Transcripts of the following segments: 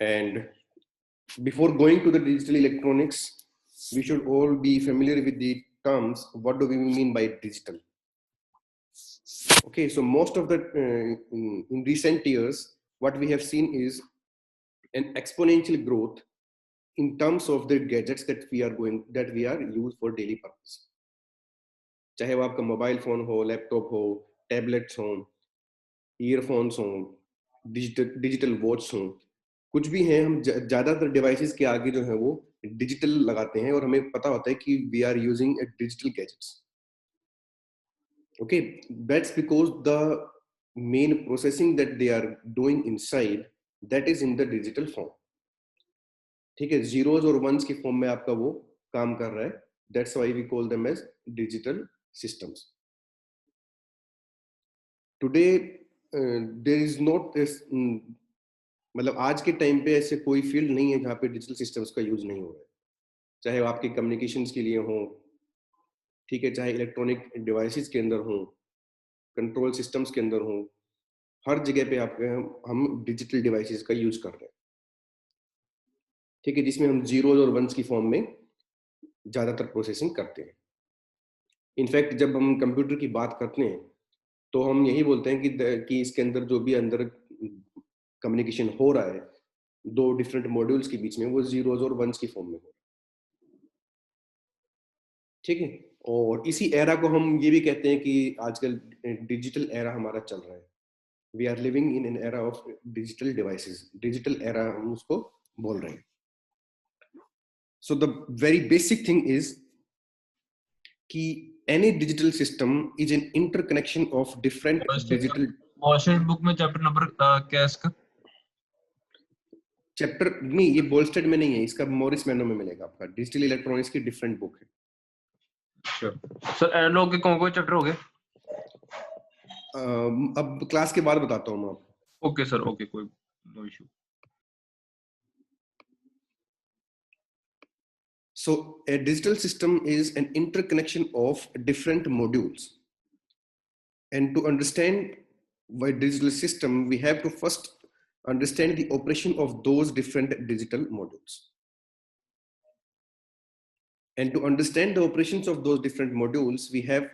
And before going to the digital electronics, we should all be familiar with the terms. What do we mean by digital? Okay, so most of the in recent years, what we have seen is an exponential growth in terms of the gadgets that we are used for daily purpose. चाहे वो आपका mobile phone हो, laptop हो, tablets हो, earphones हो, digital watch हो, कुछ भी है, हम ज्यादातर डिवाइसेस के आगे जो है वो डिजिटल लगाते हैं और हमें पता होता है कि we are using digital gadgets. Okay, that's because the main processing that they are doing inside, that is in the digital form. ठीक है, zeros और ones की फॉर्म में आपका वो काम कर रहा है. That's why we call them as digital systems. Today there is not this मतलब आज के टाइम पे ऐसे कोई फील्ड नहीं है जहाँ पे डिजिटल सिस्टम्स का यूज नहीं हो रहा है, चाहे वो आपके कम्युनिकेशंस के लिए हो, ठीक है, चाहे इलेक्ट्रॉनिक डिवाइसेस के अंदर हो, कंट्रोल सिस्टम्स के अंदर हो, हर जगह पे आपके हम डिजिटल डिवाइसेस का यूज कर रहे हैं. ठीक है, जिसमें हम जीरोज और वंस की फॉर्म में ज्यादातर प्रोसेसिंग करते हैं. इनफैक्ट जब हम कंप्यूटर की बात करते हैं तो हम यही बोलते हैं कि इसके अंदर जो भी अंदर कम्युनिकेशन हो रहा है दो डिफरेंट मॉड्यूल्स के बीच में, वो जीरोज और वंस की फॉर्म में हो. ठीक है, और इसी एरा को हम ये भी कहते हैं कि आजकल डिजिटल एरा हमारा चल रहा है. We are living in an era of digital devices, digital era हम उसको बोल रहे हैं. So the very basic thing is कि any digital system is an interconnection of different digital. Boylestad book में चैप्टर नंबर क्या है इसका? चैप्टर नहीं, ये बोलस्टेड में नहीं है, इसका मॉरिस मैनो में मिलेगा आपका. डिजिटल इलेक्ट्रॉनिक्स की डिफरेंट बुक है. सर एनालॉग के कौन-कौन चैप्टर हो गए? अब क्लास के बाद बताता हूँ मैं आपको. ओके सर, ओके, कोई no issue. So a digital system is an interconnection of different modules. And to understand why digital system, we have to first understand the operation of those different digital modules. And to understand the operations of those different modules, we have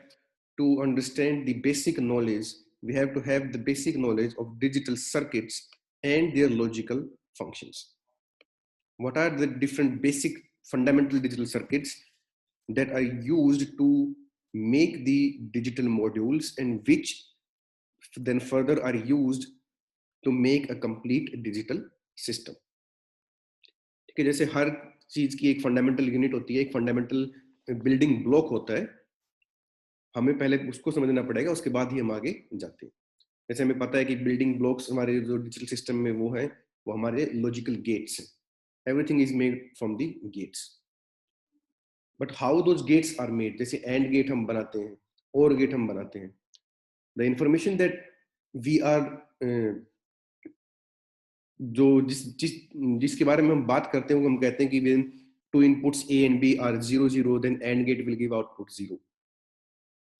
to understand the basic knowledge. We have to have the basic knowledge of digital circuits and their logical functions. What are the different basic fundamental digital circuits that are used to make the digital modules and which then further are used to make a complete digital system. ठीक है, जैसे हर चीज की एक fundamental unit होती है, एक fundamental building block होता है, हमें पहले उसको समझना पड़ेगा, उसके बाद ही हम आगे जाते हैं. जैसे हमें पता है कि बिल्डिंग ब्लॉक्स हमारे जो डिजिटल सिस्टम में वो है, वो हमारे लॉजिकल गेट्स हैं. Everything is made from the gates. But how those gates are made, जैसे AND gate हम बनाते हैं, OR gate हम बनाते हैं, the information that we are जो जिसके बारे में हम बात करते हैं, हम कहते हैं कि when two inputs A and B are 0 0, then AND gate will give output 0.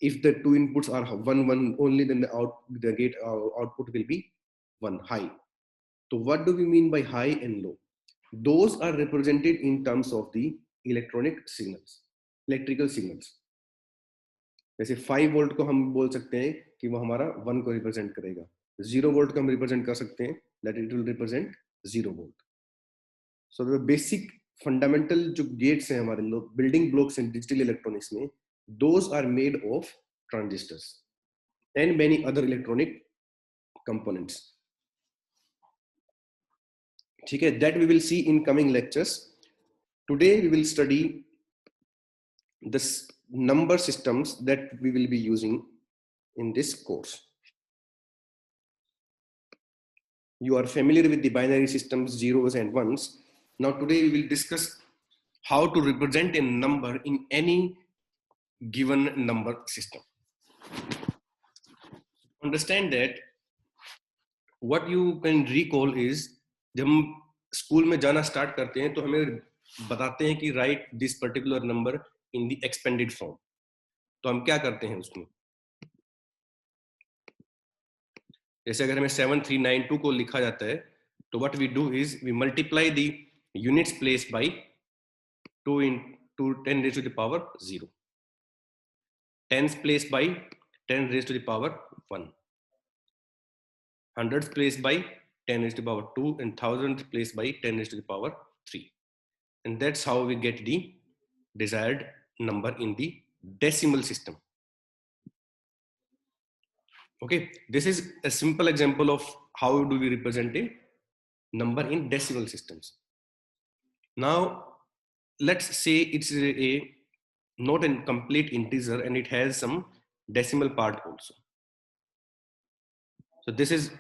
If the two inputs are 1 1 only, then the gate output will be 1 high. So what do we mean by high and low? Those are represented in terms of the electronic signals, electrical signals. जैसे 5 volt को हम बोल सकते हैं कि वो हमारा 1 को रिप्रेजेंट करेगा. 0 वोल्ट को हम रिप्रेजेंट कर सकते हैं, that it will represent 0 volt. So the basic fundamental जो gates हैं हमारे building blocks in digital electronics में, those are made of transistors and many other electronic components. ठीक है, that we will see in coming lectures. Today we will study the number systems that we will be using in this course. You are familiar with the binary systems, zeros and ones. Now today we will discuss how to represent a number in any given number system. Understand that what you can recall is, जब हम school में जाना start करते हैं तो हमें बताते हैं कि right this particular number in the expanded form. तो हम क्या करते हैं उसमें, जैसे अगर हमें 7392 को लिखा जाता है So what we do is we multiply the units place by 2 into 10 raised to the power 0. Tens place by 10 raised to the power 1. Hundreds place by 10 raised to the power 2, and thousands place by 10 raised to the power 3. And that's how we get the desired number in the decimal system. Okay, this is a simple example of how do we represent a number in decimal systems. Now let's say it's a not a complete integer and it has some decimal part also. So this is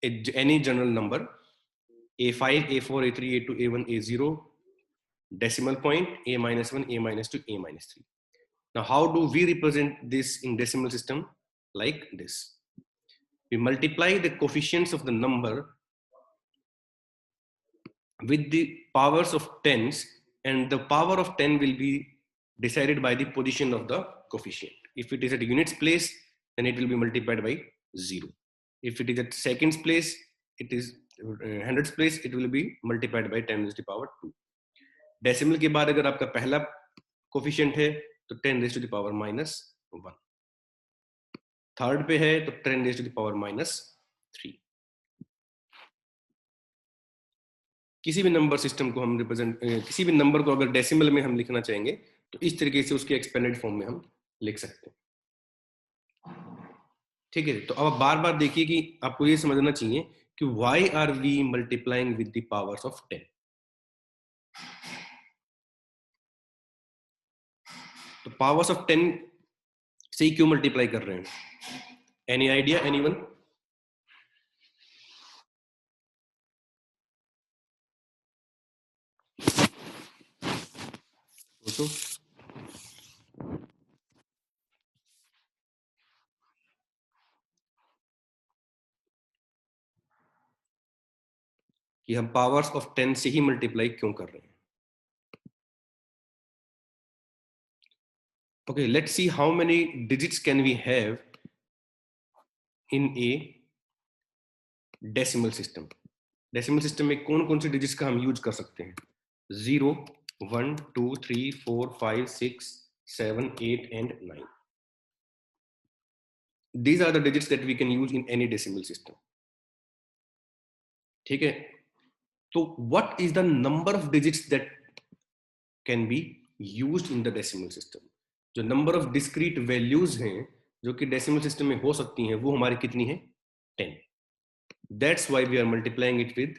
any general number, a5, a4, a3, a2, a1, a0, decimal point, a minus 1, a minus 2, a minus 3. Now how do we represent this in decimal system? Like this. We multiply the coefficients of the number with the powers of tens, and the power of 10 will be decided by the position of the coefficient. If it is at units place, then it will be multiplied by 0. If it is at seconds place, it is hundreds place, it will be multiplied by 10 raised to the power 2. Decimal के बाद अगर आपका पहला coefficient है तो 10 raised to the power minus 1. Third पे है तो 10 raised to the power minus 3. किसी भी नंबर सिस्टम को हम रिप्रेजेंट, किसी भी नंबर को अगर डेसिमल में हम लिखना चाहेंगे तो इस तरीके से उसके एक्सपेंडेड फॉर्म में हम लिख सकते हैं. ठीक है, तो अब बार बार देखिए कि आपको ये समझना चाहिए कि why are we multiplying with the powers of 10. तो पावर्स ऑफ 10 से ही क्यों मल्टीप्लाई कर रहे हैं? Any idea, anyone? तो कि हम पावर्स ऑफ 10 से ही मल्टीप्लाई क्यों कर रहे हैं? Okay, let's see how many digits can we have in a decimal system. Decimal system में कौन-कौन से digits का हम use कर सकते हैं? 0, 1, 2, 3, 4, 5, 6, 7, 8 and 9. These are the digits that we can use in any decimal system. ठीक है? तो what is the number of digits that can be used in the decimal system? जो number of discrete values हैं जो कि decimal system में हो सकती हैं वो हमारी कितनी है? 10. That's why we are multiplying it with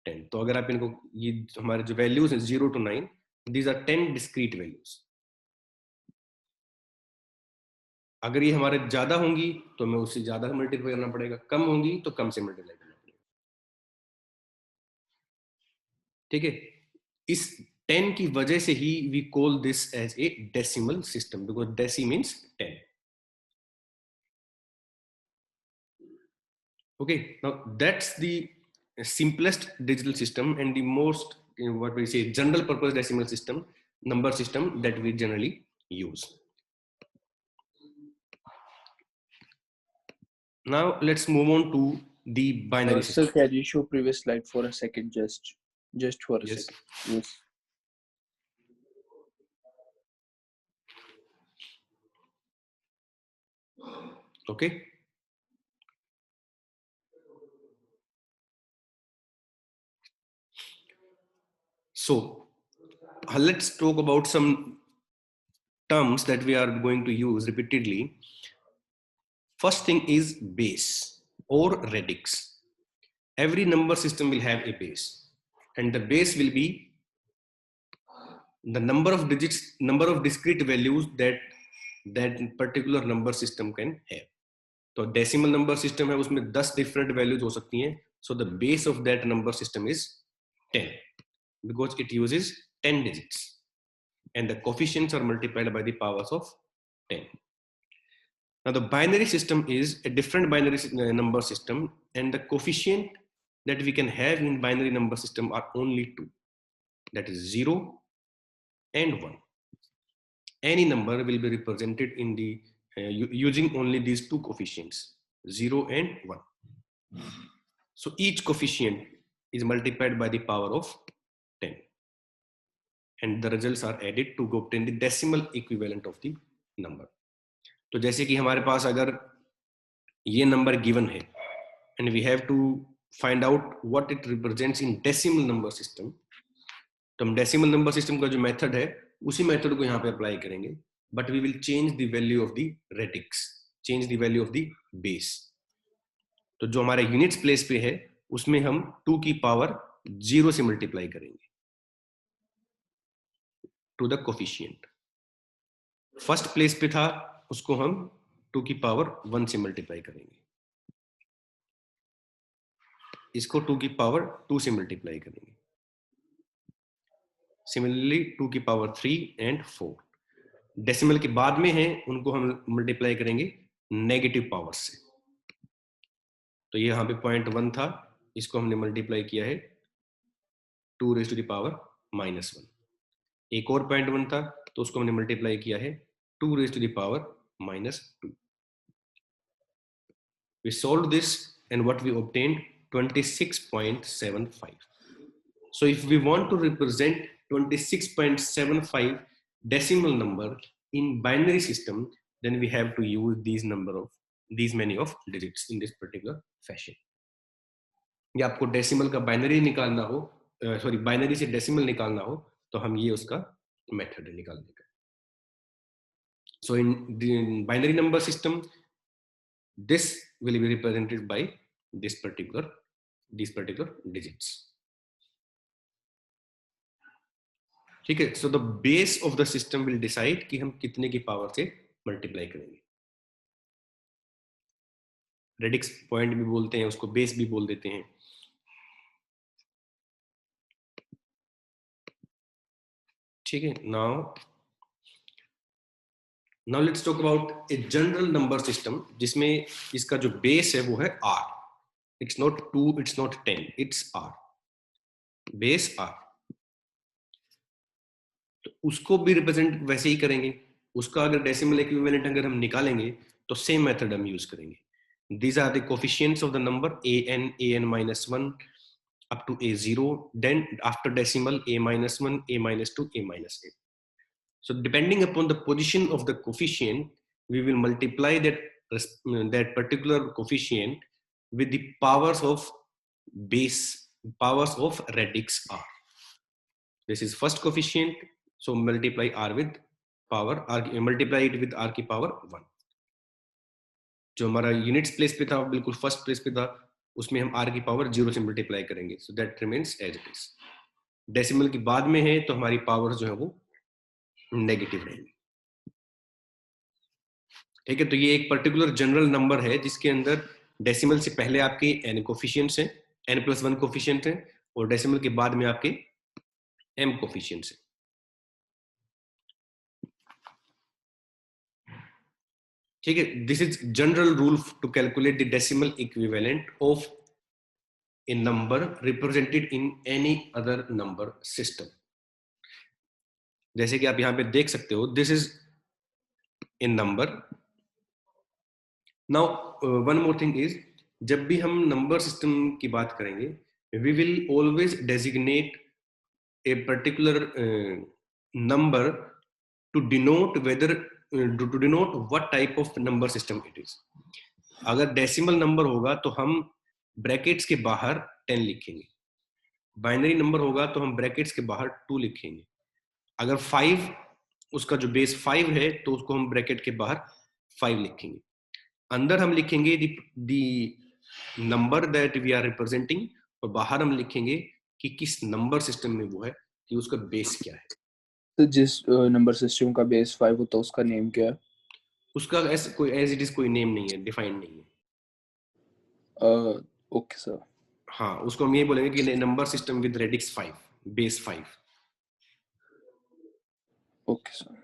10. तो अगर आप इनको ये हमारे जो values हैं 0 to 9, these are 10 discrete values. अगर ये हमारे ज्यादा होंगी तो हमें उससे ज्यादा मल्टीप्लाई करना पड़ेगा, कम होंगी तो कम से मल्टीप्लाई करना पड़ेगा. ठीक है, इस 10 की वजह से ही we call this as a decimal system because deci means 10. Okay, now that's the simplest digital system and the most, what we say, general purpose decimal system, number system that we generally use. Now let's move on to the binary system. Sir, can you show previous slide for a second, just for a Yes. second? Yes. Okay. So let's talk about some terms that we are going to use repeatedly. First thing is base or radix. Every number system will have a base, and the base will be the number of digits, number of discrete values that particular number system can have. तो decimal number system है, उसमें 10 different values हो सकती हैं. So the base of that number system is 10 because it uses 10 digits and the coefficients are multiplied by the powers of 10. Now the binary system is a different binary number system, and the coefficient that we can have in binary number system are only two, that is 0 and 1. Any number will be represented in the using only these two coefficients, 0 and 1. So each coefficient is multiplied by the power of 10 and the results are added to obtain the decimal equivalent of the number. तो जैसे कि हमारे पास अगर ये number given है and we have to find out what it represents in decimal number system, तो हम decimal number system का जो मेथड है उसी मेथड को यहाँ पे अप्लाई करेंगे, but we will change the value of the radix, change the value of the base. तो जो हमारा यूनिट्स प्लेस पे है उसमें हम 2 की पावर 0 से मल्टीप्लाई करेंगे to the coefficient. First place पे था उसको हम 2 की पावर 1 से मल्टीप्लाई करेंगे, इसको 2 की पावर 2 से मल्टीप्लाई करेंगे. सिमिलरली 2 की पावर 3 एंड 4. डेसिमल के बाद में है उनको हम मल्टीप्लाई करेंगे नेगेटिव पावर से. तो ये यहाँ पे 0.1 था, इसको हमने मल्टीप्लाई किया है 2 रेज़ टू द पावर -1. एक और 0.1 था तो उसको हमने मल्टीप्लाई किया है 2 raise to the power -2. We solved this and what we obtained 26.75. So if we want to represent 26.75 decimal number in binary system, then we have to use these many of digits in this particular fashion. या आपको decimal का binary निकालना हो, sorry binary से decimal निकालना हो तो हम ये उसका मेथड है निकालने का. So in binary number system, this will be represented by these particular digits. ठीक है. So the base of the system will decide कि हम कितने की पावर से मल्टीप्लाई करेंगे. रेडिक्स पॉइंट भी बोलते हैं उसको, बेस भी बोल देते हैं. ठीक है. now let's talk about a general number system जिसमें इसका जो बेस है वो है r. It's not 2, it's not 10, it's r. Base r. तो उसको भी रिप्रेजेंट वैसे ही करेंगे. उसका अगर डेसिमल इक्विवेलेंट अगर हम निकालेंगे तो सेम मेथड हम यूज करेंगे. These are the coefficients of the number an -1 up to a0. Then after decimal a-1, a-2, a-n. So depending upon the position of the coefficient, we will multiply that particular coefficient with the powers of base, powers of radix r. This is first coefficient, so multiply r with power r, multiply it with r की power 1. जो हमारा units place पे था बिल्कुल first place पे था उसमें हम r की पावर 0 से मल्टीप्लाई करेंगे. So that remains as it is. Decimal के बाद में है तो हमारी पावर जो है वो नेगेटिव रहेंगी. ठीक है. तो ये एक पर्टिकुलर जनरल नंबर है जिसके अंदर डेसिमल से पहले आपके n कोफिशिएंट्स हैं, n+1 कोफिशिएंट हैं, और डेसिमल के बाद में आपके m कोफिशिएंट्स हैं. ठीक है. This is general rule to calculate the decimal equivalent of a number represented in any other number system. जैसे कि आप यहां पे देख सकते हो, this is a number. Now one more thing is, जब भी हम नंबर सिस्टम की बात करेंगे we will always designate a particular number to denote whether to denote what type of number system it is. अगर डेसिमल नंबर होगा तो हम ब्रैकेट्स के बाहर 10 लिखेंगे. बाइनरी नंबर होगा तो हम ब्रैकेट्स के बाहर 2 लिखेंगे. अगर 5 उसका जो बेस 5 है तो उसको हम ब्रैकेट के बाहर 5 लिखेंगे. अंदर हम लिखेंगे the number that we are representing, और बाहर हम लिखेंगे कि किस नंबर सिस्टम में वो है, कि उसका बेस क्या है. तो जिस नंबर सिस्टम का बेस 5 होता है उसका नेम क्या है? उसका ऐसे कोई एज इट इज कोई नेम नहीं है, डिफाइंड नहीं है. Okay sir. हाँ, उसको हम ये बोलेंगे कि number system with radix 5, base 5. Okay sir.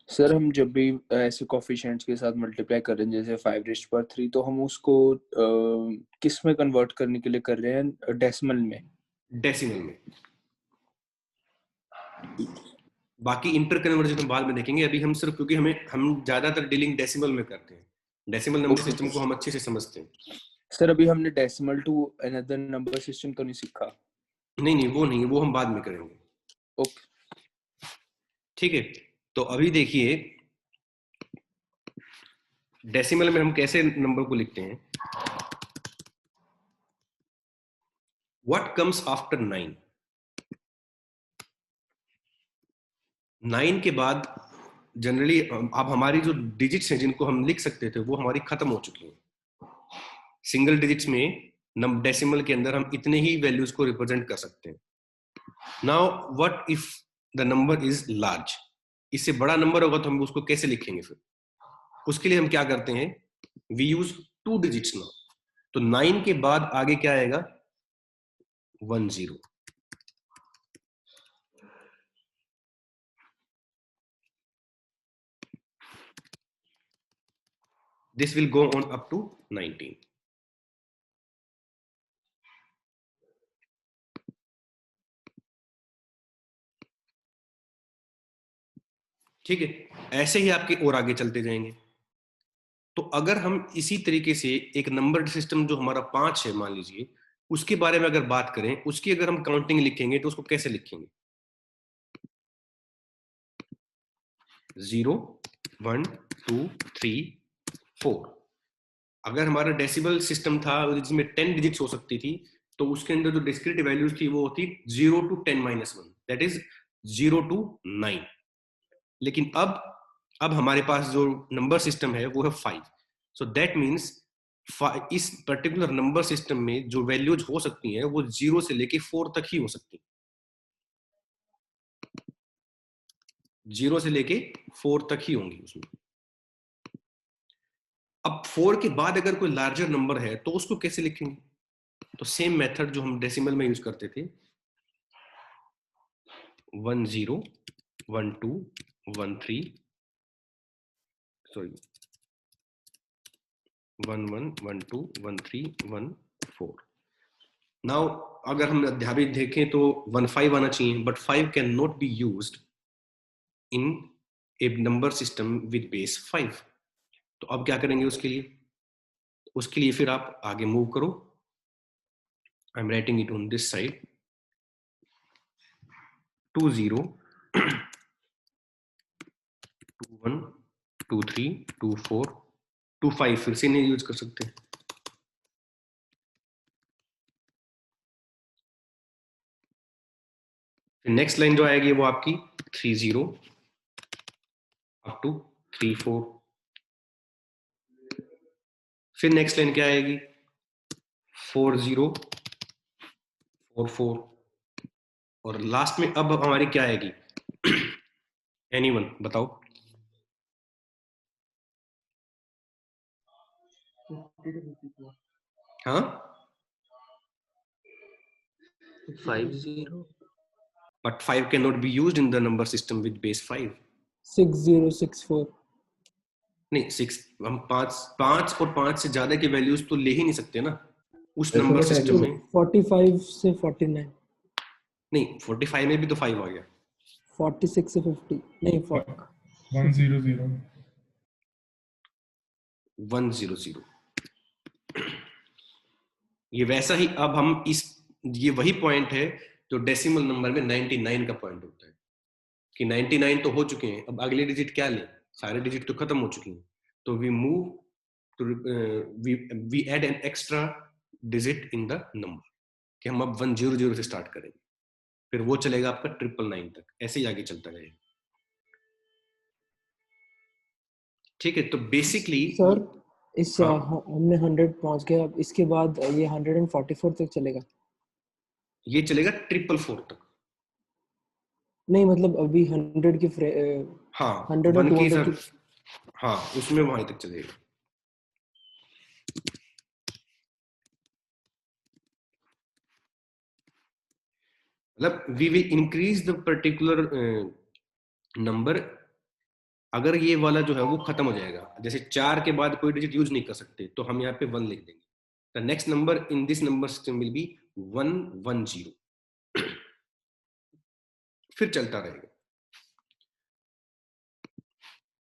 Sir हम जब भी ऐसे कोफिशिएंट्स के साथ मल्टीप्लाई कर रहे हैं जैसे 5⁻³ तो हम उसको किस में कन्वर्ट करने के लिए कर रहे हैं? डेसिमल में. डेसिमल में. बाकी इंटर कन्वर्जन हम बाद में देखेंगे. अभी हम सिर्फ क्योंकि हम ज्यादातर डीलिंग डेसिमल में करते हैं, डेसिमल नंबर सिस्टम को हम अच्छे से समझते हैं. सर अभी हमने decimal to another number system तो नहीं सीखा। नहीं, वो हम बाद में करेंगे। ओके ठीक है, तो अभी देखिए डेसिमल में हम कैसे नंबर को लिखते हैं। What comes after 9? 9 के बाद जनरली अब हमारी जो डिजिट्स हैं जिनको हम लिख सकते थे वो हमारी खत्म हो चुकी हैं। सिंगल डिजिट्स में डेसिमल के अंदर हम इतने ही वैल्यूज को रिप्रेजेंट कर सकते हैं। Now what if the number is large? इससे बड़ा नंबर होगा तो हम उसको कैसे लिखेंगे फिर? उसके लिए हम क्या करते हैं, वी यूज 2 डिजिट्स नाउ। तो 9 के बाद आगे क्या आएगा? 10। This will go on up to 19. ठीक है, ऐसे ही आपके और आगे चलते जाएंगे। तो अगर हम इसी तरीके से एक नंबर सिस्टम जो हमारा 5 है मान लीजिए, उसके बारे में अगर बात करें, उसकी अगर हम काउंटिंग लिखेंगे तो उसको कैसे लिखेंगे? 0 1 2 3 4। अगर हमारा डेसिबल सिस्टम था जिसमें 10 डिजिट्स हो सकती थी, तो उसके अंदर जो डिस्क्रीट वैल्यूज थी वो होती 0 to 10-1, दैट इज 0 to 9। लेकिन अब हमारे पास जो नंबर सिस्टम है वो है 5। सो दैट मीन्स इस पर्टिकुलर नंबर सिस्टम में जो वैल्यूज हो सकती हैं वो 0 से लेके 4 तक ही हो सकती है। 0 से लेके 4 तक ही होंगी उसमें। अब 4 के बाद अगर कोई लार्जर नंबर है तो उसको कैसे लिखेंगे? तो सेम मेथड जो हम डेसिमल में यूज करते थे, 1 0 1 2 1 3 सॉरी 1 1 1 2 1 3 1 4। नाउ अगर हम अध्यापित देखें तो 1 5 आना चाहिए, but 5 can not be used in A number system with base 5। तो अब क्या करेंगे उसके लिए? उसके लिए फिर आप आगे मूव करो। I am writing it on this side. 2 0 2 1 2 3 2 4 2 5 फिर से नहीं यूज कर सकते। नेक्स्ट लाइन जो आएगी वो आपकी 3 0 अप टू 3 4। फिर नेक्स्ट लाइन क्या आएगी? 4 0 4 4। और लास्ट में अब हमारी क्या आएगी? एनीवन बताओ। हाँ 5 0 but 5 cannot be used in the number system with base 5। 6064 नहीं 6 हम 5 और 5 से ज्यादा की वैल्यूज तो ले ही नहीं सकते ना उस नंबर सिस्टम में। 45 से 49 नहीं 45 में भी तो 5 आ गया। 46 से 50 नहीं 100 100। ये वैसा ही अब हम ये वही पॉइंट है जो डेसिमल नंबर में 99 का पॉइंट होता है कि 99 तो हो चुके हैं, अब अगले डिजिट क्या लें? सारे डिजिट तो खत्म हो चुके हैं, तो we move to we add an extra digit in the number कि हम अब 100 से स्टार्ट करेंगे, फिर वो चलेगा आपका 999 तक, ऐसे ही आगे चलता रहेगा। ठीक है, तो बेसिकली सर इस हाँ। हमने 100 पहुंच गए, अब इसके बाद ये 144 तक चलेगा? ये चलेगा 444 तक। नहीं मतलब अभी 100 की हाँ 100 और 1 के 200 हिसाब, की हाँ उसमें वहां तक चलेगा। मतलब we will increase the particular number. अगर ये वाला जो है वो खत्म हो जाएगा, जैसे 4 के बाद कोई डिजिट यूज नहीं कर सकते, तो हम यहाँ पे 1 लिख देंगे। The next number in this number system will be 110। फिर चलता रहेगा।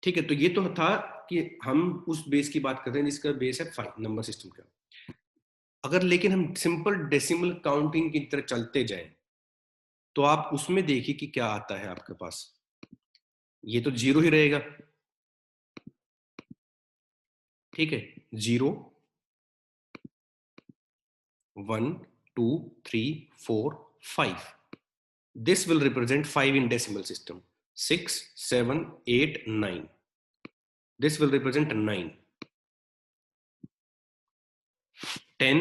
ठीक है, तो ये तो था कि हम उस बेस की बात कर रहे हैं जिसका बेस है 5 नंबर सिस्टम का। अगर लेकिन हम सिंपल डेसिमल काउंटिंग की तरह चलते जाएं तो आप उसमें देखिए कि क्या आता है आपके पास। ये तो 0 ही रहेगा, ठीक है। 0 1 2 3 4 5, this will represent 5 in decimal system. 6 7 8 9, this will represent 9. 10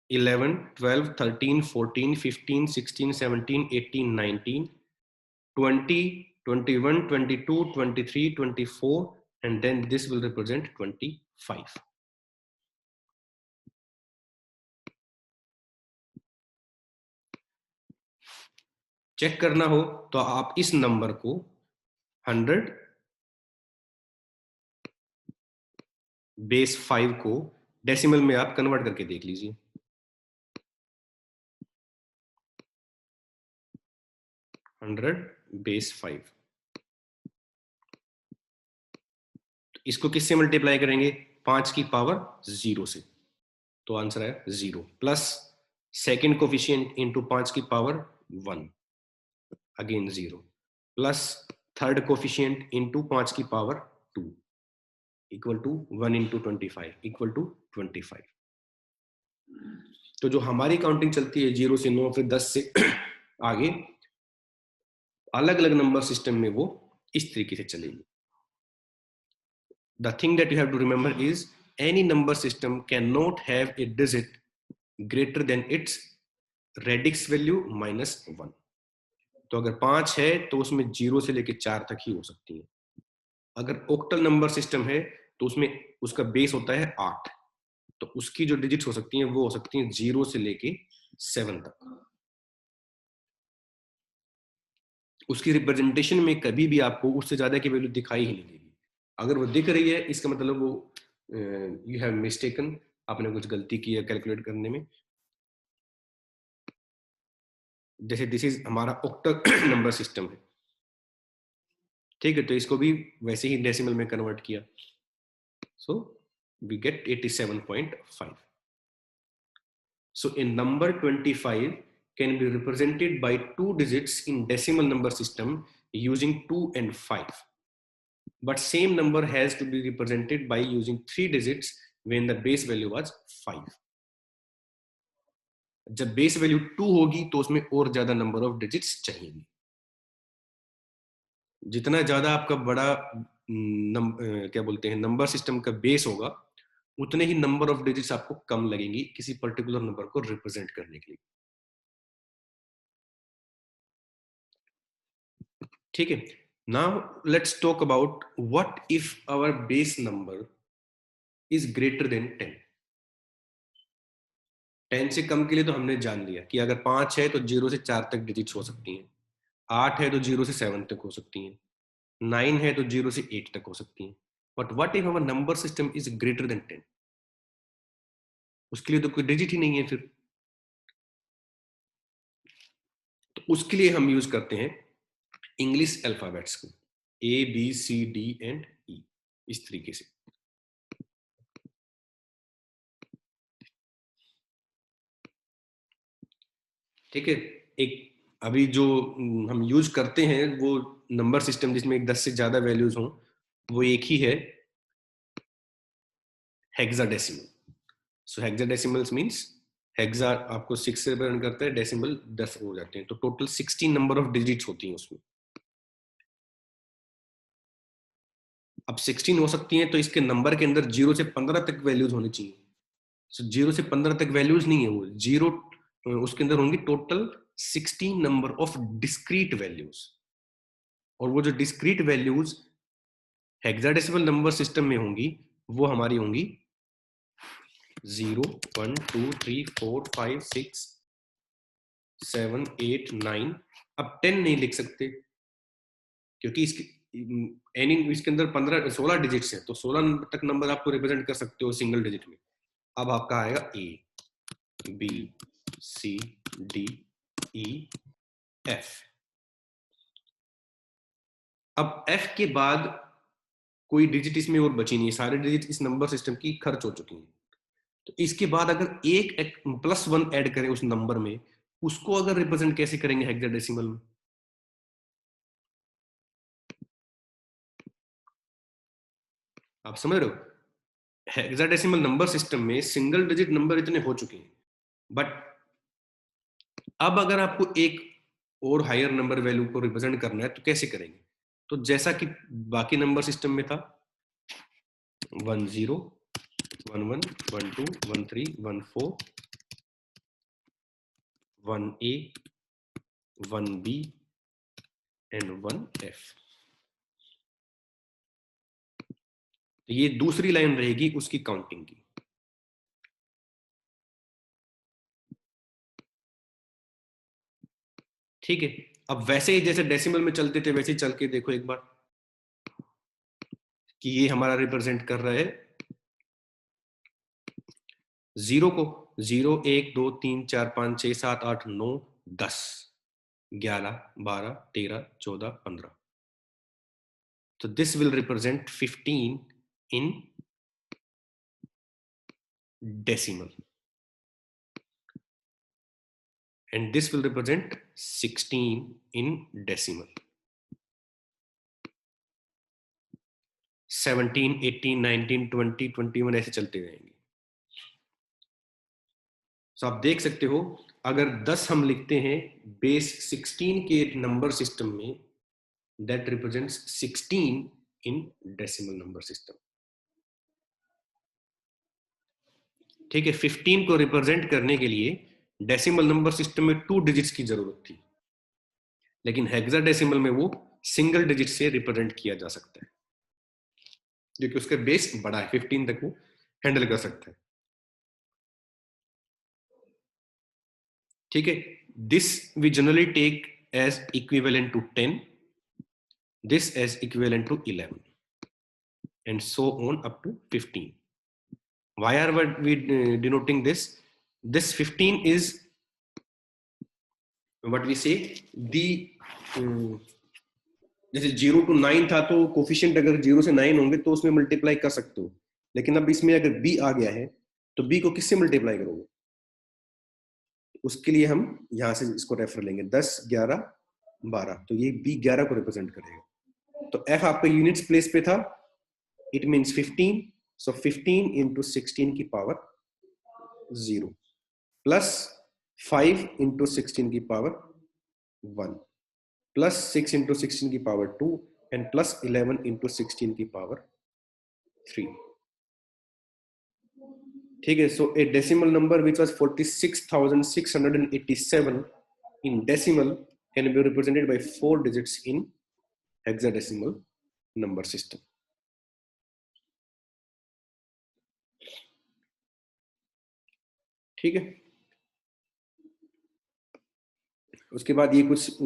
11 12 13 14 15 16 17 18 19 20 21 22 23 24, and then this will represent 25. Check करना हो तो आप इस नंबर को 100 बेस 5 को डेसिमल में आप कन्वर्ट करके देख लीजिए। 100 बेस 5, इसको किससे मल्टीप्लाई करेंगे? 5 की पावर 0 से, तो आंसर है 0, प्लस सेकेंड कोफिशिएंट इंटू 5 की power 1, again 0, plus third coefficient into 5 की power 2 equal to 1 into 25 equal to 25। तो जो हमारी काउंटिंग चलती है 0 से 9 फिर 10 से आगे, अलग अलग नंबर सिस्टम में वो इस तरीके से चलेगी। The thing that you have to remember is any number system cannot have a digit greater than its radix value minus 1. तो अगर 5 है तो उसमें 0 से लेके 4 तक ही हो सकती है। अगर ओक्टल नंबर सिस्टम है तो उसमें उसका बेस होता है 8, तो उसकी जो डिजिट्स हो सकती हैं वो हो सकती हैं 0 से लेके 7 तक। उसकी रिप्रेजेंटेशन में कभी भी आपको उससे ज्यादा की वैल्यू दिखाई ही नहीं देगी। अगर वो दिख रही है इसका मतलब वो यू हैव मिस्टेकन, आपने कुछ गलती की है कैलकुलेट करने में। जैसे दिस इज हमारा ऑक्टल नंबर सिस्टम है, ठीक है, तो इसको भी वैसे ही डेसिमल में कन्वर्ट किया, so we get 87.5। So in number 25 can be represented by 2 digits in decimal number system using 2 and 5. But same number has to be represented by using 3 digits when the base value was 5. जब base value 2 होगी तो उसमें और ज्यादा number of digits चाहिए। जितना ज्यादा आपका बड़ा क्या बोलते हैं नंबर सिस्टम का बेस होगा, उतने ही नंबर ऑफ डिजिट्स आपको कम लगेंगी किसी पर्टिकुलर नंबर को रिप्रेजेंट करने के लिए, ठीक है। Now let's talk about what if our base number is greater than 10। 10 से कम के लिए तो हमने जान लिया कि अगर 5 है तो 0 से 4 तक डिजिट्स हो सकती हैं, 8 है तो 0 से 7 तक हो सकती हैं, 9 है तो 0 से 8 तक हो सकती हैं। But what if our number system is greater than 10? उसके लिए तो कोई डिजिट ही नहीं है फिर। तो उसके लिए हम यूज करते हैं इंग्लिश अल्फाबेट्स को, A B C D and E, इस तरीके से। ठीक है, एक अभी जो हम यूज करते हैं वो नंबर सिस्टम जिसमें 10 से ज्यादा वैल्यूज हों, वो एक ही है, हेक्साडेसिमल। सो हेक्साडेसिमल्स मींस हेक्सा आपको 6 से रिप्रेजेंट करता है, डेसिमल 10 हो जाते हैं, तो टोटल 16 नंबर ऑफ डिजिट्स होती हैं उसमें। अब 16 हो सकती हैं तो इसके नंबर के अंदर 0 से 15 तक वैल्यूज होनी चाहिए। सो 0 से 15 तक वैल्यूज नहीं है, वो 0 उसके अंदर होंगी total 16 number of discrete values. और वो जो discrete values hexadecimal number system में होंगी वो हमारी होंगी 0 1 2 3 4 5 6 7 8 9। अब 10 नहीं लिख सकते क्योंकि इसके अंदर 16 डिजिट्स हैं, तो 16 तक नंबर आपको रिप्रेजेंट कर सकते हो सिंगल डिजिट में। अब आपका आएगा A B C D E F. अब एफ के बाद कोई डिजिट इसमें और बची नहीं है, सारे डिजिट इस नंबर सिस्टम की खर्च हो चुकी हैं। तो इसके बाद अगर एक +1 ऐड करें उस नंबर में, उसको अगर रिप्रेजेंट कैसे करेंगे हेक्साडेसिमल में? आप समझ रहे हो? हेक्साडेसिमल नंबर सिस्टम में सिंगल डिजिट नंबर इतने हो चुके हैं, बट अब अगर आपको एक और हायर नंबर वैल्यू को रिप्रेजेंट करना है तो कैसे करेंगे? तो जैसा कि बाकी नंबर सिस्टम में था, 1 0 1 1 1 2 1 3 1 4 1 A 1 B एंड 1 F। तो ये दूसरी लाइन रहेगी उसकी काउंटिंग की। ठीक है, अब वैसे ही जैसे डेसिमल में चलते थे वैसे ही चल के देखो एक बार कि ये हमारा रिप्रेजेंट कर रहा है 0 को 0 1 2 3 4 5 6 7 8 9 10 11 12 13 14 15। So this will represent 15 in decimal, and this will represent 16 in decimal, 17 18 19 20 21 ऐसे चलते रहेंगे। So आप देख सकते हो अगर 10 हम लिखते हैं बेस 16 के नंबर सिस्टम में, that represents 16 in decimal number system। ठीक है, 15 को रिप्रेजेंट करने के लिए डेसिमल नंबर सिस्टम में 2 डिजिट्स की जरूरत थी, लेकिन हेक्साडेसिमल में वो सिंगल डिजिट से रिप्रेजेंट किया जा सकता है, क्योंकि उसका बेस बड़ा है, 15 तक वो हैंडल कर सकता है। ठीक है, this we generally take as equivalent to 10, this as equivalent to 11 and so on up to 15। Why are we denoting this? This 15 is what we say the जैसे 0 to 9 था तो कोफिशिएंट अगर 0 से 9 होंगे तो उसमें मल्टीप्लाई कर सकते हो, लेकिन अब इसमें अगर b आ गया है तो b को किससे मल्टीप्लाई करोगे? उसके लिए हम यहां से इसको रेफर लेंगे 10 11 12, तो ये b 11 को रिप्रेजेंट करेगा। तो f आपका यूनिट्स प्लेस पे था, इट मींस 15, सो 15 into 16 की पावर 0 प्लस 5 into 16 की पावर 1 प्लस 6 into 16 की पावर 2 एंड प्लस 11 into 16 की पावर 3। ठीक है, so a decimal number which was 46,687 in decimal can be represented by 4 digits in hexadecimal number system। ठीक है, उसके बाद ये कुछ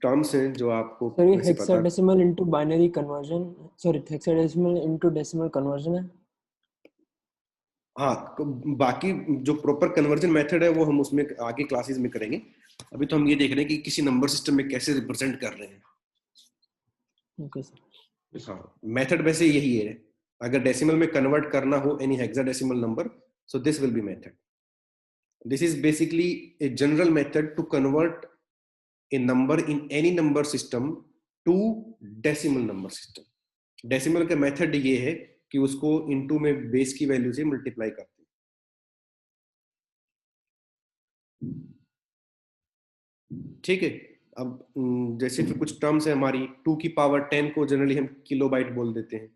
टर्म्स हैं जो आपको सर ये वैसे पता। Hexadecimal into binary conversion, sorry hexadecimal into decimal conversion है। हाँ, तो बाकी जो प्रॉपर कन्वर्जन मेथड है वो हम उसमें आगे क्लासेस में करेंगे। अभी तो हम ये देख रहे हैं कि किसी नंबर सिस्टम में कैसे रिप्रेजेंट कर रहे हैं। Okay sir. हाँ, मेथड वैसे यही है, अगर डेसिमल में कन्वर्ट करना हो any hexadecimal number, so this will be method. This is basically a general method to convert a number in any number system to decimal number system. Decimal का method ये है कि उसको इनटू में base की value से multiply करते हैं। ठीक है, अब जैसे कि कुछ टर्म्स है हमारी, 2 की पावर 10 को जनरली हम किलोबाइट बोल देते हैं,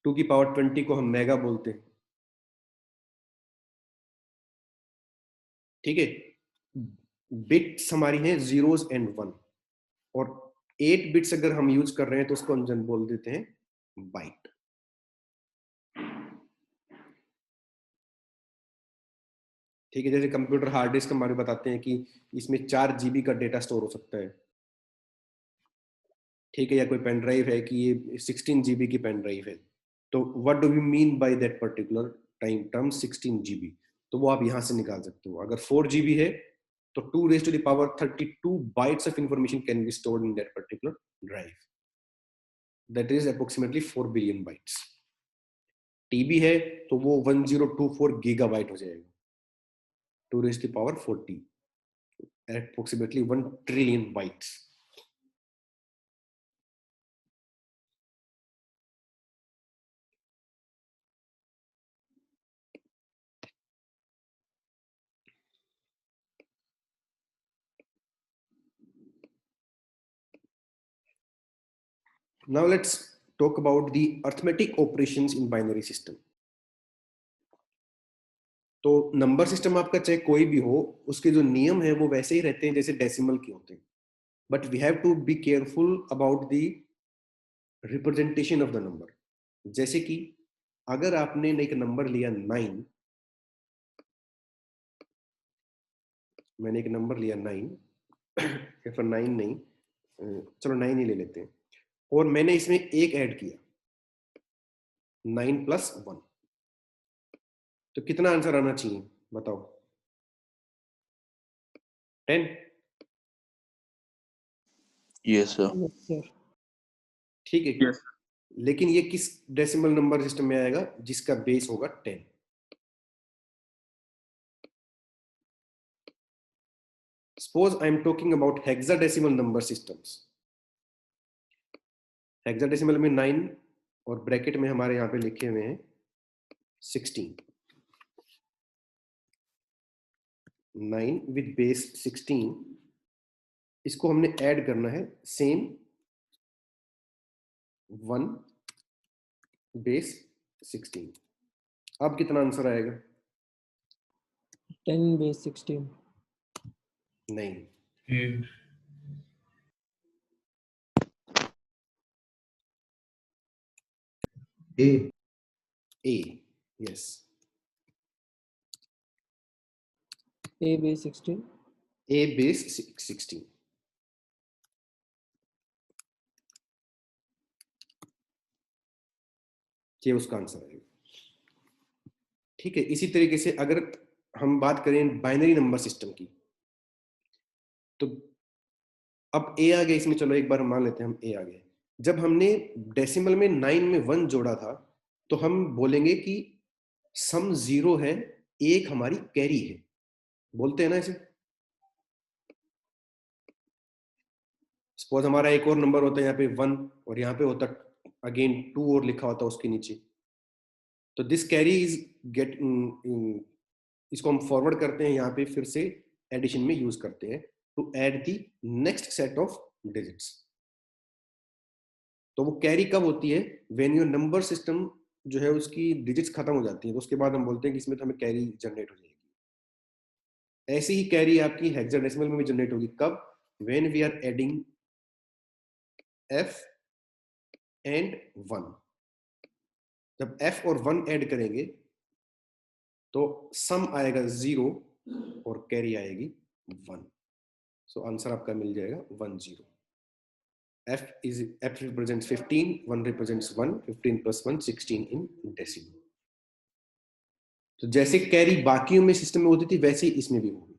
2 की पावर 20 को हम मेगा बोलते हैं। ठीक है, बिट्स हमारी हैं जीरोस एंड 1, और 8 बिट्स अगर हम यूज कर रहे हैं तो उसको हम जन बोल देते हैं बाइट। ठीक है, जैसे कंप्यूटर हार्ड डिस्क हमारे बताते हैं कि इसमें 4 GB का डेटा स्टोर हो सकता है। ठीक है, या कोई पेन ड्राइव है कि ये 16 GB की पेन ड्राइव है, तो what do we mean by that particular time term 16 GB? तो वो आप यहां से निकाल सकते हो। अगर 4 GB है तो 2 raised to the power 32 bytes of information can be stored in that particular drive, that is approximately 4 billion bytes। TB है तो वो 1024 गीगाबाइट हो जाएगा, 2⁻40, approximately 1 trillion bytes. Now let's talk about the arithmetic operations in binary system. तो number system आपका चाहे कोई भी हो, उसके जो नियम है वो वैसे ही रहते हैं जैसे डेसिमल के होते हैं, but we have to be careful about the representation of the number. जैसे कि अगर आपने एक नंबर लिया 9, मैंने एक नंबर लिया 9 या फिर 9 नहीं, चलो 9 ही ले लेते हैं, और मैंने इसमें एक ऐड किया 9 + 1, तो कितना आंसर आना चाहिए बताओ? 10. Yes sir. Yes, sir. ठीक है. Yes. लेकिन ये किस डेसिमल नंबर सिस्टम में आएगा? जिसका बेस होगा 10. Suppose I am talking about hexadecimal number systems. Hexadecimal में 9 और ब्रैकेट में हमारे यहाँ पे लिखे हुए हैं 16. 9 विद बेस 16, इसको हमने ऐड करना है सेम 1 बेस 16. अब कितना आंसर आएगा? 10 base 16. नहीं, 8. A. Yes. A base 16. A base 16. ये उसका आंसर है. ठीक है. इसी तरीके से अगर हम बात करें बाइनरी नंबर सिस्टम की, तो अब A आ गया इसमें. चलो एक बार हम मान लेते हैं हम A आ गए. जब हमने डेसिमल में 9 में 1 जोड़ा था, तो हम बोलेंगे कि सम 0 है, एक हमारी कैरी है, बोलते हैं ना ऐसे. सपोज हमारा एक और नंबर होता है यहाँ पे 1, और यहाँ पे होता अगेन 2 और लिखा होता उसके नीचे, तो दिस कैरी इज गेट, इसको हम फॉरवर्ड करते हैं यहाँ पे, फिर से एडिशन में यूज करते हैं to add the next set of digits. तो वो कैरी कब होती है? व्हेन योर नंबर सिस्टम जो है उसकी डिजिट्स खत्म हो जाती है, तो उसके बाद हम बोलते हैं कि इसमें तो हमें कैरी जनरेट हो जाएगी. ऐसे ही कैरी आपकी हेक्साडेसिमल में भी जनरेट होगी. कब? When we are adding f and 1. जब f और 1 ऐड करेंगे तो सम आएगा 0 और कैरी आएगी 1. सो आंसर आपका मिल जाएगा 1 0. f represents 15, 1 represents 1, 15 plus 1 16 in decimal. तो जैसे कैरी बाकियों में सिस्टम में होती थी वैसे ही इसमें भी होगी,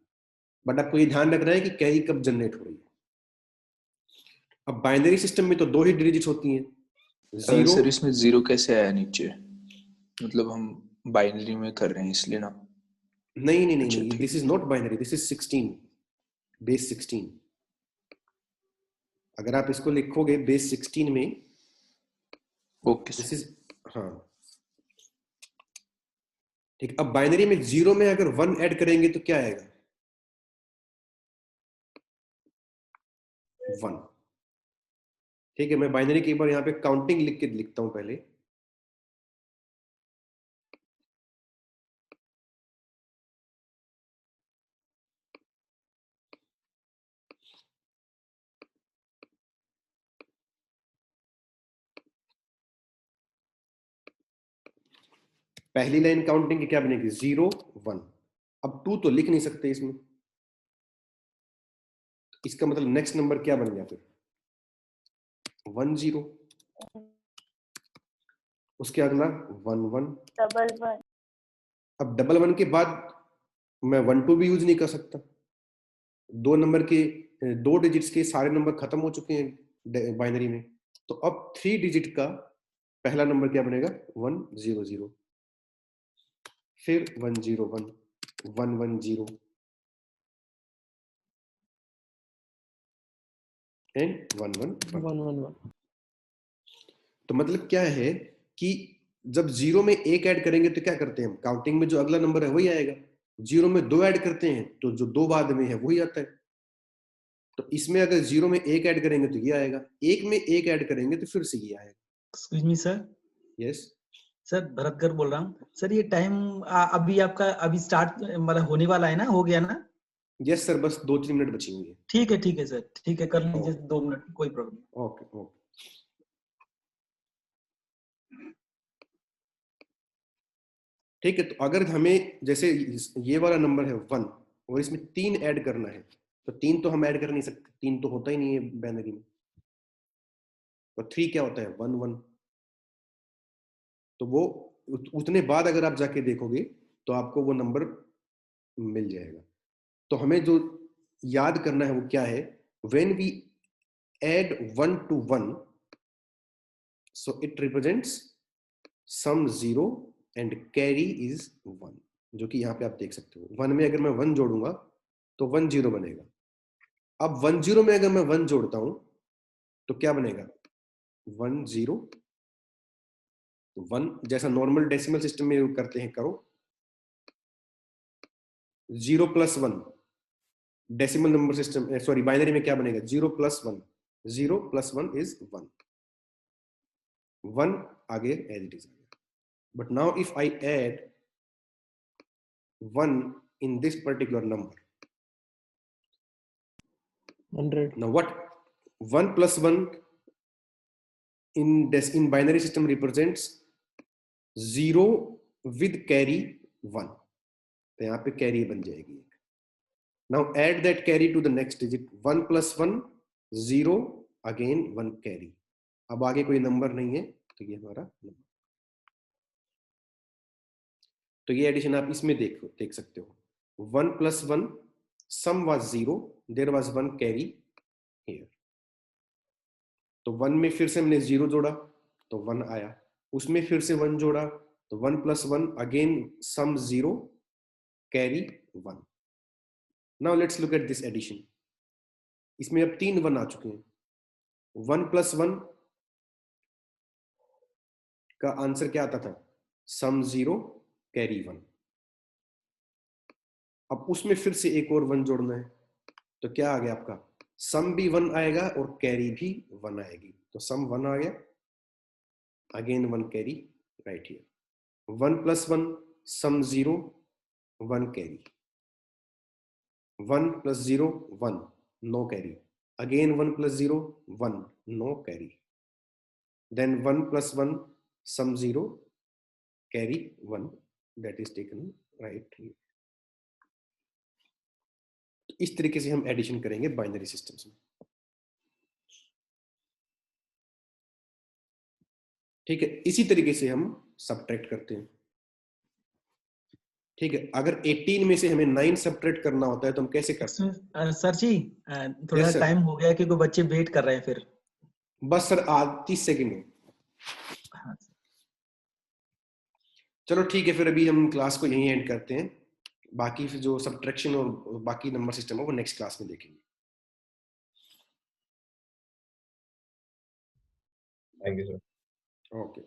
बट आपको ये ध्यान रखना है कि कैरी कब जनरेट हो रही है. अब बाइनरी सिस्टम में तो 2 ही डिजिट्स होती हैं. सर इसमें 0 कैसे आया नीचे? मतलब हम बाइनरी में कर रहे हैं इसलिए ना. नहीं नहीं नहीं अच्छा, नहीं, ठीक. This is not binary, this is 16 base 16. अगर आप इसको लिखोगे बेस 16 में, ओके दिस सर. इज, हाँ ठीक. अब बाइनरी में 0 में अगर 1 ऐड करेंगे तो क्या आएगा? 1. ठीक है. मैं बाइनरी की एक बार यहाँ पे काउंटिंग लिख के लिखता हूं पहले. पहली लाइन काउंटिंग की क्या बनेगी? 0 1. अब 2 तो लिख नहीं सकते इसमें, इसका मतलब नेक्स्ट नंबर क्या बन गया फिर? 1 0. उसके अगला 1 1. डबल 1. अब डबल 1 के बाद मैं 1 2 भी यूज नहीं कर सकता. 2 नंबर के 2 डिजिट्स के सारे नंबर खत्म हो चुके हैं बाइनरी में. तो अब 3 डिजिट का पहला नंबर क्या बनेगा 100, फिर 101, 110 एंड 111। 111 तो मतलब क्या है कि जब जीरो में एक ऐड करेंगे तो क्या करते हैं हम, काउंटिंग में जो अगला नंबर है वही आएगा। जीरो में दो ऐड करते हैं तो जो दो बाद में है वही आता है। तो इसमें अगर जीरो में एक ऐड करेंगे तो ये आएगा, एक में एक ऐड करेंगे तो फिर से ये आएगा। Excuse me sir. Yes sir Bharatkar बोल रहा हूँ सर। ये टाइम अभी आपका अभी स्टार्ट मतलब होने वाला है ना, हो गया ना? यस सर, बस 2-3 मिनट बचेंगे। ठीक है सर, ठीक है, कर लीजिए 2 मिनट, कोई प्रॉब्लम। Okay okay. ठीक है, तो अगर हमें जैसे ये वाला नंबर है 1 और इसमें 3 ऐड करना है, तो 3 तो हम ऐड कर नहीं सकते, 3 तो होता ही नहीं है बाइनरी में। तो 3 क्या होता है 1 1। तो वो उतने बाद अगर आप जाके देखोगे तो आपको वो नंबर मिल जाएगा। तो हमें जो याद करना है वो क्या है, when we add 1 to 1 so it represents sum 0 and carry is 1, जो कि यहाँ पे आप देख सकते हो। 1 में अगर मैं 1 जोड़ूंगा तो 1 0 बनेगा। अब 1 0 में अगर मैं 1 जोड़ता हूं तो क्या बनेगा 1 0 1, जैसा नॉर्मल डेसिमल सिस्टम में करते हैं करो। 0 + 1 decimal number system sorry binary में क्या बनेगा 0 + 1, 0 + 1 is 1, 1 आगे as it is. But now if I add 1 in this particular number, 100 now what 1 + 1 in binary system represents 0 with carry 1, तो यहाँ पे कैरी बन जाएगी। now add that carry to the next digit, 1 + 1 0 again 1 carry। अब आगे कोई number नहीं है तो ये हमारा नंबर। तो ये एडिशन आप इसमें देख सकते हो। 1 + 1 sum was 0, there was 1 carry here। तो 1 में फिर से हमने 0 जोड़ा तो 1 आया, उसमें फिर से 1 जोड़ा तो 1 + 1 again sum 0 carry 1। now let's look at this addition। इसमें अब 3 1 आ चुके हैं। 1 + 1 का आंसर क्या आता था sum 0 carry 1। अब उसमें फिर से एक और 1 जोड़ना है तो क्या आ गया आपका सम भी 1 आएगा और कैरी भी 1 आएगी। तो सम 1 आ गया, again 1 carry right here. 1 + 1 sum 0 1 carry, 1 + 0 1 no carry, again 1 + 0 1 no carry, then 1 + 1 sum 0 carry 1 that is taken right here. इस तरीके से हम एडिशन करेंगे बाइनरी सिस्टम्स में। ठीक है, इसी तरीके से हम सबट्रैक्ट करते हैं। ठीक है, अगर 18 में से हमें 9 सबट्रैक्ट करना होता है तो हम कैसे करते हैं? सर जी थोड़ा Yes, sir. टाइम हो गया क्योंकि बच्चे वेट कर रहे हैं फिर। बस सर 30 सेकेंड है। हाँ। चलो ठीक है, फिर अभी हम क्लास को यहीं एंड करते हैं। बाकी फिर जो सबट्रैक्शन और बाकी नंबर सिस्टम है वो नेक्स्ट क्लास में देखेंगे। Thank you sir. ओके।